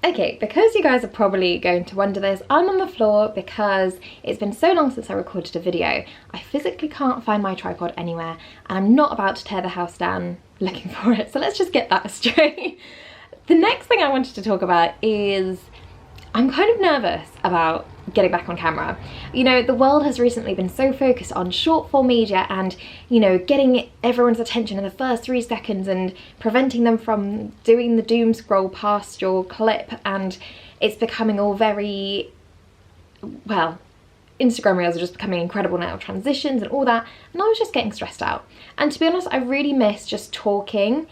Okay, because you guys are probably going to wonder this, I'm on the floor because it's been so long since I recorded a video. I physically can't find my tripod anywhere and I'm not about to tear the house down looking for it. So let's just get that straight. The next thing I wanted to talk about is I'm kind of nervous about getting back on camera. You know, the world has recently been so focused on short form media and, you know, getting everyone's attention in the first 3 seconds and preventing them from doing the doom scroll past your clip, and it's becoming all very, well, Instagram Reels are just becoming incredible now, transitions and all that, and I was just getting stressed out. And to be honest, I really miss just talking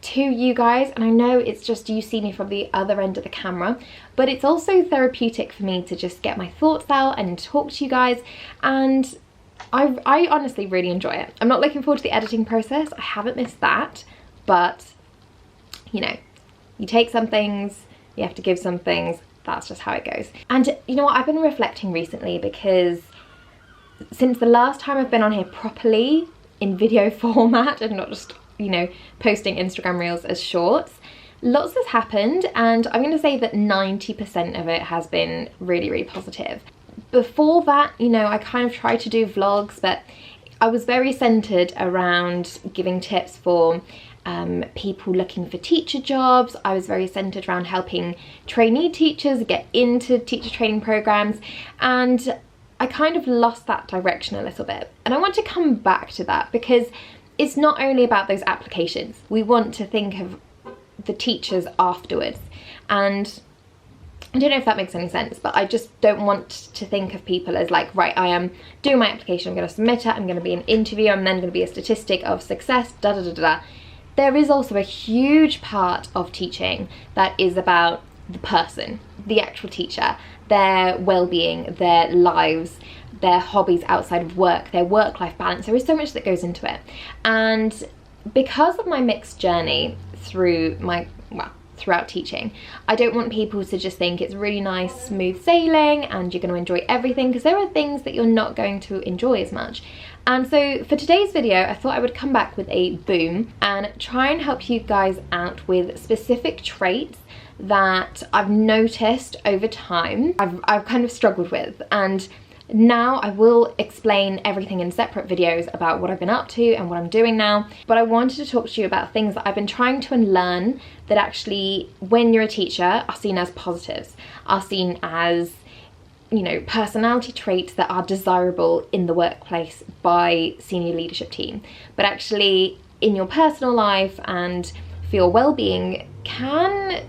to you guys, and I know it's just you see me from the other end of the camera, but it's also therapeutic for me to just get my thoughts out and talk to you guys, and I honestly really enjoy it. I'm not looking forward to the editing process, I haven't missed that, but you know, you take some things, you have to give some things, that's just how it goes. And you know what, I've been reflecting recently because since the last time I've been on here properly in video format and not just, you know, posting Instagram Reels as shorts, lots has happened, and I'm going to say that 90% of it has been really, really positive. Before that, you know, I kind of tried to do vlogs, but I was very centered around giving tips for people looking for teacher jobs. I was very centered around helping trainee teachers get into teacher training programs, and I kind of lost that direction a little bit. And I want to come back to that because it's not only about those applications. We want to think of the teachers afterwards. And I don't know if that makes any sense, but I just don't want to think of people as like, right, I am doing my application, I'm going to submit it, I'm going to be an interviewer, I'm then going to be a statistic of success, da da da da. There is also a huge part of teaching that is about the person, the actual teacher, their well-being, their lives, their hobbies outside of work, their work-life balance. There is so much that goes into it. And because of my mixed journey through throughout teaching, I don't want people to just think it's really nice, smooth sailing and you're going to enjoy everything, because there are things that you're not going to enjoy as much. And so for today's video, I thought I would come back with a boom and try and help you guys out with specific traits that I've noticed over time, I've kind of struggled with. And now I will explain everything in separate videos about what I've been up to and what I'm doing now, but I wanted to talk to you about things that I've been trying to unlearn that actually, when you're a teacher, are seen as positives, are seen as, you know, personality traits that are desirable in the workplace by senior leadership team, but actually in your personal life and for your well-being can,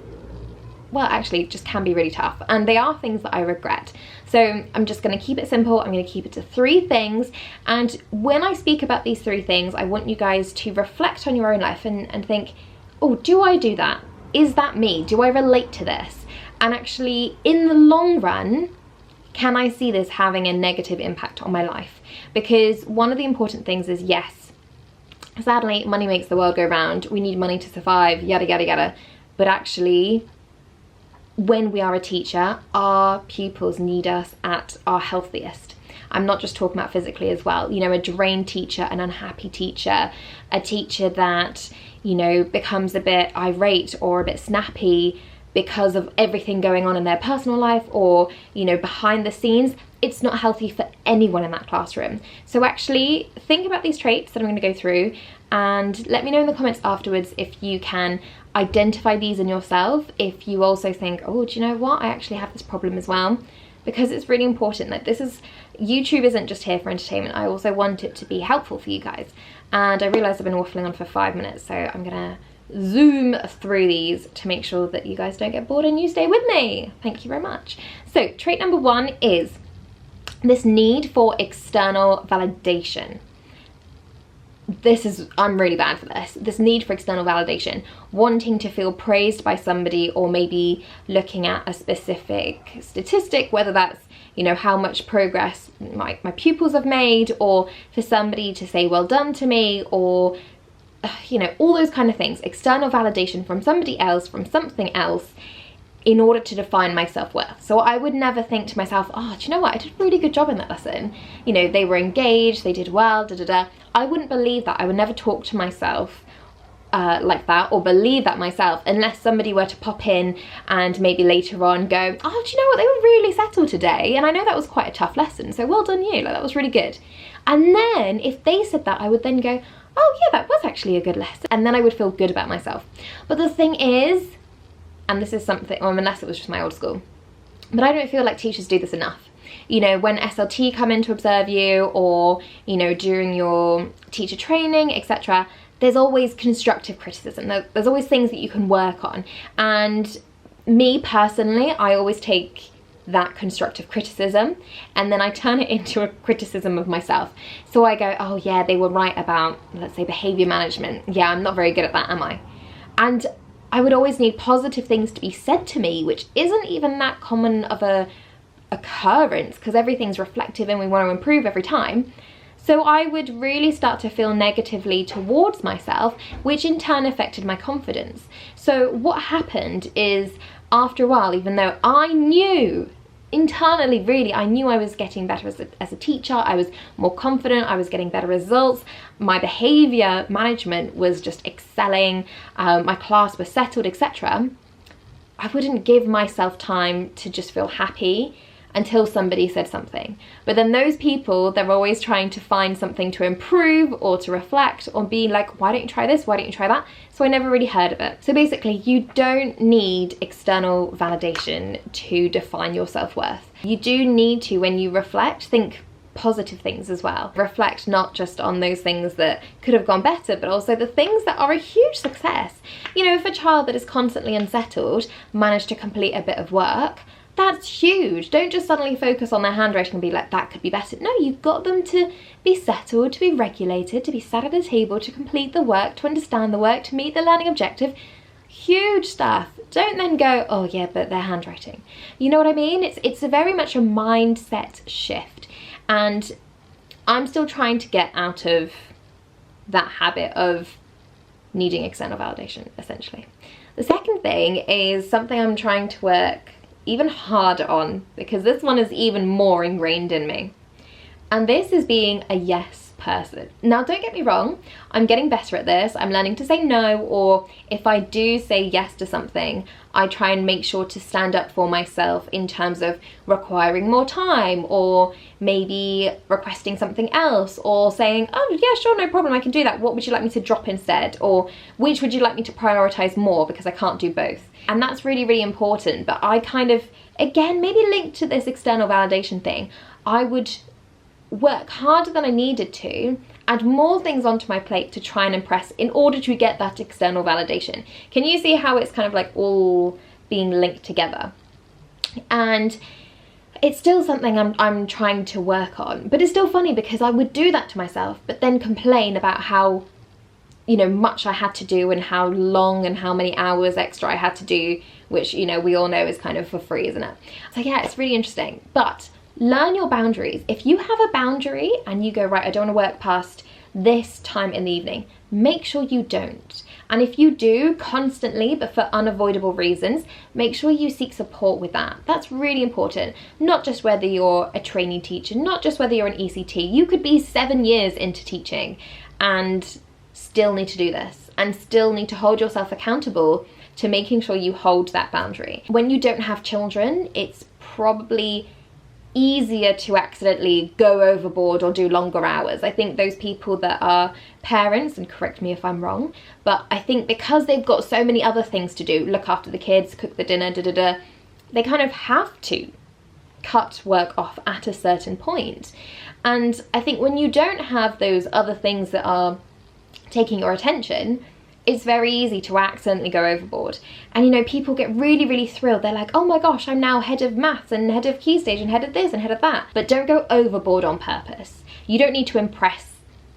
well, actually just can be really tough, and they are things that I regret. So I'm just going to keep it simple. I'm going to keep it to 3 things, and when I speak about these 3 things, I want you guys to reflect on your own life and think, oh, do I do that? Is that me? Do I relate to this? And actually, in the long run, can I see this having a negative impact on my life? Because one of the important things is, yes, sadly, money makes the world go round. We need money to survive, yada, yada, yada. But actually, when we are a teacher, our pupils need us at our healthiest. I'm not just talking about physically as well. You know, a drained teacher, an unhappy teacher, a teacher that, you know, becomes a bit irate or a bit snappy because of everything going on in their personal life or, you know, behind the scenes, it's not healthy for anyone in that classroom. So actually think about these traits that I'm going to go through, and let me know in the comments afterwards if you can identify these in yourself, if you also think, oh, do you know what, I actually have this problem as well. Because it's really important that YouTube isn't just here for entertainment. I also want it to be helpful for you guys. And I realise I've been waffling on for 5 minutes, so I'm gonna zoom through these to make sure that you guys don't get bored and you stay with me. Thank you very much. So trait number 1 is this need for external validation. I'm really bad for this need for external validation, wanting to feel praised by somebody, or maybe looking at a specific statistic, whether that's, you know, how much progress my pupils have made, or for somebody to say well done to me, or you know, all those kind of things. External validation from somebody else, from something else, in order to define my self-worth. So I would never think to myself, oh, do you know what, I did a really good job in that lesson. You know, they were engaged, they did well, da da da. I wouldn't believe that. I would never talk to myself like that or believe that myself unless somebody were to pop in and maybe later on go, oh, do you know what, they were really settled today, and I know that was quite a tough lesson, so well done you, like that was really good. And then if they said that, I would then go, oh yeah, that was actually a good lesson, and then I would feel good about myself. But the thing is, and this is something, well, unless it was just my old school, but I don't feel like teachers do this enough. You know, when SLT come in to observe you, or, you know, during your teacher training, etc., there's always constructive criticism. There's always things that you can work on. And me personally, I always take that constructive criticism and then I turn it into a criticism of myself. So I go, oh yeah, they were right about, let's say, behavior management. Yeah, I'm not very good at that, am I? And I would always need positive things to be said to me, which isn't even that common of a occurrence, because everything's reflective and we want to improve every time. So I would really start to feel negatively towards myself, which in turn affected my confidence. So what happened is, after a while, even though I knew internally, really, I knew I was getting better as a teacher, I was more confident, I was getting better results, my behavior management was just excelling, my class was settled, etc. I wouldn't give myself time to just feel happy until somebody said something. But then those people, they're always trying to find something to improve or to reflect or be like, why don't you try this? Why don't you try that? So I never really heard of it. So basically, you don't need external validation to define your self-worth. You do need to, when you reflect, think positive things as well. Reflect not just on those things that could have gone better, but also the things that are a huge success. You know, if a child that is constantly unsettled managed to complete a bit of work, that's huge. Don't just suddenly focus on their handwriting and be like, that could be better. No, you've got them to be settled, to be regulated, to be sat at a table, to complete the work, to understand the work, to meet the learning objective. Huge stuff. Don't then go, oh yeah, but their handwriting. You know what I mean? It's a very much a mindset shift. And I'm still trying to get out of that habit of needing external validation, essentially. The second thing is something I'm trying to work even harder on, because this one is even more ingrained in me. And this is being a yes person. Now, don't get me wrong, I'm getting better at this. I'm learning to say no, or if I do say yes to something, I try and make sure to stand up for myself in terms of requiring more time, or maybe requesting something else, or saying, oh yeah, sure, no problem, I can do that. What would you like me to drop instead? Or which would you like me to prioritize more, because I can't do both. And that's really, really important. But I kind of, again, maybe linked to this external validation thing, I would work harder than I needed to, add more things onto my plate to try and impress in order to get that external validation. Can you see how it's kind of like all being linked together? And it's still something I'm trying to work on, but it's still funny because I would do that to myself, but then complain about how, you know, much I had to do and how long and how many hours extra I had to do, which, you know, we all know is kind of for free, isn't it? So yeah, it's really interesting. But learn your boundaries. If you have a boundary and you go, right, I don't want to work past this time in the evening, make sure you don't. And if you do constantly, but for unavoidable reasons, make sure you seek support with that. That's really important. Not just whether you're a trainee teacher, not just whether you're an ECT. You could be 7 years into teaching and still need to do this, and still need to hold yourself accountable to making sure you hold that boundary. When you don't have children, it's probably easier to accidentally go overboard or do longer hours. I think those people that are parents, and correct me if I'm wrong, but I think because they've got so many other things to do, look after the kids, cook the dinner, they kind of have to cut work off at a certain point. And I think when you don't have those other things that are taking your attention, it's very easy to accidentally go overboard. And you know, people get really, really thrilled. They're like, oh my gosh, I'm now head of maths and head of key stage and head of this and head of that. But don't go overboard on purpose. You don't need to impress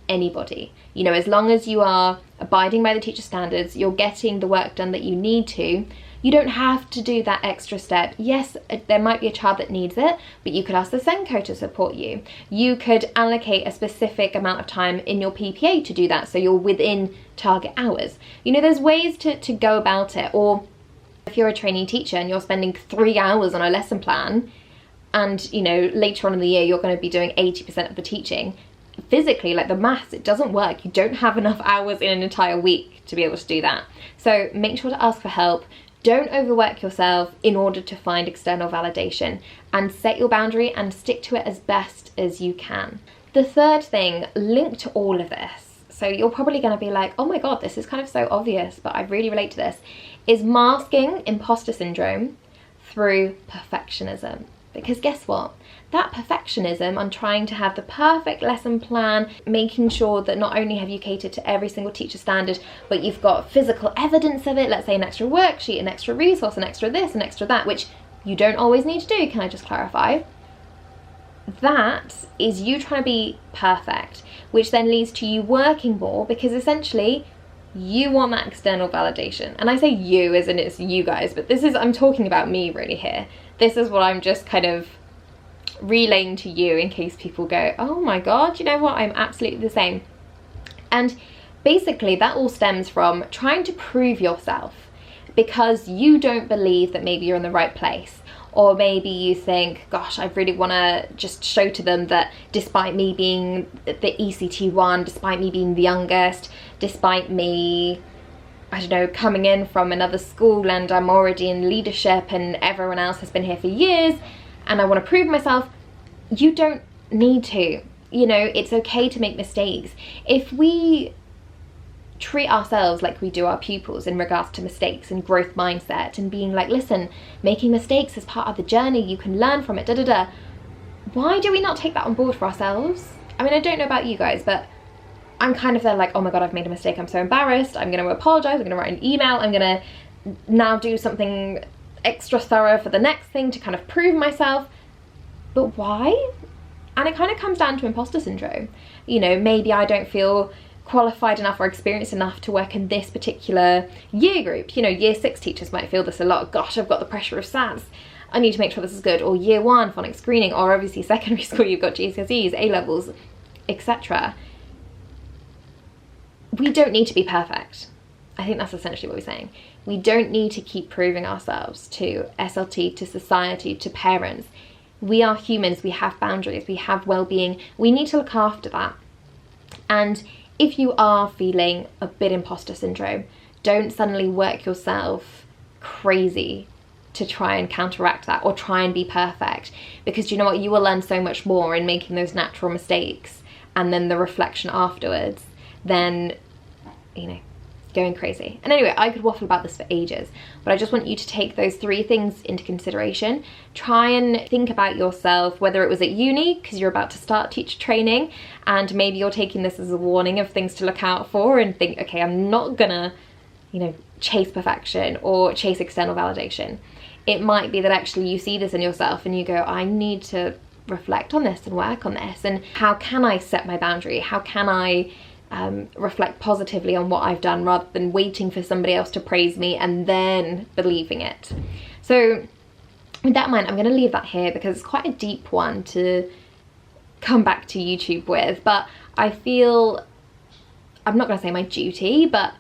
anybody. You know, as long as you are abiding by the teacher standards, you're getting the work done that you need to, you don't have to do that extra step. Yes, there might be a child that needs it, but you could ask the Senko to support you. You could allocate a specific amount of time in your PPA to do that, so you're within target hours. You know, there's ways to go about it. Or if you're a trainee teacher and you're spending 3 hours on a lesson plan, and you know, later on in the year you're going to be doing 80% of the teaching, physically, like the maths, it doesn't work. You don't have enough hours in an entire week to be able to do that. So make sure to ask for help. Don't overwork yourself in order to find external validation, and set your boundary and stick to it as best as you can. The third thing linked to all of this, so you're probably going to be like, oh my god, this is kind of so obvious, but I really relate to this, is masking imposter syndrome through perfectionism. Because guess what? That perfectionism on trying to have the perfect lesson plan, making sure that not only have you catered to every single teacher standard, but you've got physical evidence of it, let's say an extra worksheet, an extra resource, an extra this, an extra that, which you don't always need to do, can I just clarify? That is you trying to be perfect, which then leads to you working more, because essentially you want that external validation. And I say you as in it's you guys, but this is, I'm talking about me really here. This is what I'm just kind of relaying to you in case people go, oh my god, you know what, I'm absolutely the same. And basically that all stems from trying to prove yourself because you don't believe that maybe you're in the right place, or maybe you think, gosh, I really want to just show to them that despite me being the ECT1, despite me being the youngest, despite me, I don't know, coming in from another school and I'm already in leadership and everyone else has been here for years and I want to prove myself. You don't need to. You know, it's okay to make mistakes. If we treat ourselves like we do our pupils in regards to mistakes and growth mindset and being like, listen, making mistakes is part of the journey, you can learn from it, da da da. Why do we not take that on board for ourselves? I mean, I don't know about you guys, but I'm kind of there like, oh my god, I've made a mistake, I'm so embarrassed, I'm going to apologise, I'm going to write an email, I'm going to now do something extra thorough for the next thing to kind of prove myself. But why? And it kind of comes down to imposter syndrome. You know, maybe I don't feel qualified enough or experienced enough to work in this particular year group. You know, year 6 teachers might feel this a lot. Gosh, I've got the pressure of SATs. I need to make sure this is good. Or year 1 phonics screening, or obviously secondary school, you've got GCSEs, A-levels, etc. We don't need to be perfect. I think that's essentially what we're saying. We don't need to keep proving ourselves to SLT, to society, to parents. We are humans, we have boundaries, we have well-being. We need to look after that. And if you are feeling a bit imposter syndrome, don't suddenly work yourself crazy to try and counteract that or try and be perfect. Because you know what, you will learn so much more in making those natural mistakes and then the reflection afterwards than, you know, going crazy. And anyway, I could waffle about this for ages, but I just want you to take those 3 things into consideration. Try and think about yourself, whether it was at uni because you're about to start teacher training and maybe you're taking this as a warning of things to look out for and think, okay, I'm not gonna, you know, chase perfection or chase external validation. It might be that actually you see this in yourself and you go, I need to reflect on this and work on this, and how can I set my boundary? How can I reflect positively on what I've done rather than waiting for somebody else to praise me and then believing it. So with that in mind, I'm going to leave that here because it's quite a deep one to come back to YouTube with, but I feel, I'm not going to say my duty, but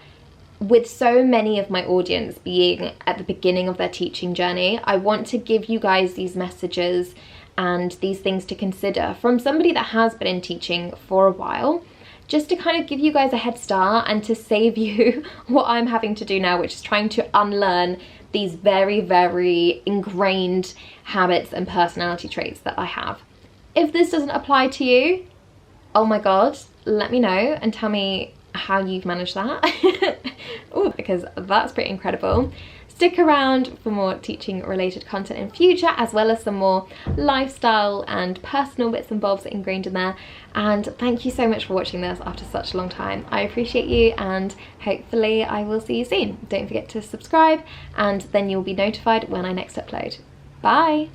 with so many of my audience being at the beginning of their teaching journey, I want to give you guys these messages and these things to consider from somebody that has been in teaching for a while, just to kind of give you guys a head start and to save you what I'm having to do now, which is trying to unlearn these very, very ingrained habits and personality traits that I have. If this doesn't apply to you, oh my god, let me know and tell me how you've managed that. Ooh, because that's pretty incredible. Stick around for more teaching related content in future, as well as some more lifestyle and personal bits and bobs ingrained in there. And thank you so much for watching this after such a long time. I appreciate you, and hopefully I will see you soon. Don't forget to subscribe and then you'll be notified when I next upload. Bye!